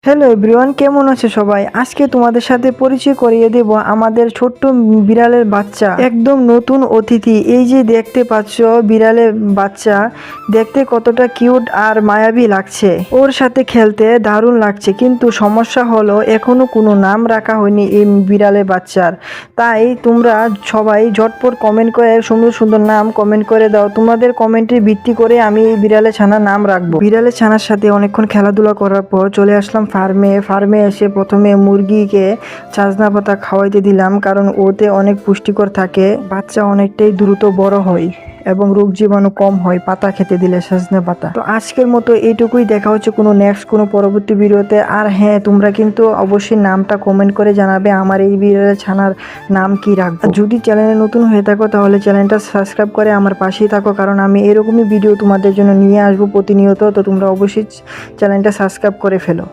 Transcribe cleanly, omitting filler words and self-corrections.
Hello everyone, কেমন আছে সবাই? আজকে তোমাদের সাথে পরিচয় করিয়ে দেব আমাদের ছোট্ট বিড়ালের বাচ্চা, একদম নতুন অতিথি। এই যে দেখতে পাচ্ছ বিড়ালের বাচ্চা, দেখতে কতটা কিউট আর মায়াবী লাগছে। ওর সাথে খেলতে দারুণ লাগছে, কিন্তু সমস্যা হলো এখনো কোনো নাম রাখা হয়নি এই বিড়ালের বাচ্চার। তাই তোমরা সবাই ঝটপট কমেন্ট করে সুন্দর সুন্দর নাম কমেন্ট করে দাও। তোমাদের কমেন্টের ভিত্তি করে আমি এই বিড়ালের ছানার নাম রাখবো। বিড়ালের ছানার সাথে অনেকক্ষণ খেলাধুলা করার পর চলে আসলাম ফার্মে এসে প্রথমে মুরগিকে ছাজনা পাতা খাওয়াইতে দিলাম, কারণ ওতে অনেক পুষ্টিকর থাকে। বাচ্চা অনেকটাই দ্রুত বড় হয় এবং রোগ জীবাণু কম হয় পাতা খেতে দিলে, সজনে পাতা। তো আজকের মতো এইটুকুই, দেখা হচ্ছে কোনো পরবর্তী ভিডিওতে। আর হ্যাঁ, তোমরা কিন্তু অবশ্যই নামটা কমেন্ট করে জানাবে আমার এই বিড়ালের ছানার নাম কি রাখবো। যদি চ্যানেলে নতুন হয়ে থাকো তাহলে চ্যানেলটা সাবস্ক্রাইব করে আমার পাশেই থাকো, কারণ আমি এরকমই ভিডিও তোমাদের জন্য নিয়ে আসবো প্রতিনিয়ত। তো তোমরা অবশ্যই চ্যানেলটা সাবস্ক্রাইব করে ফেলো।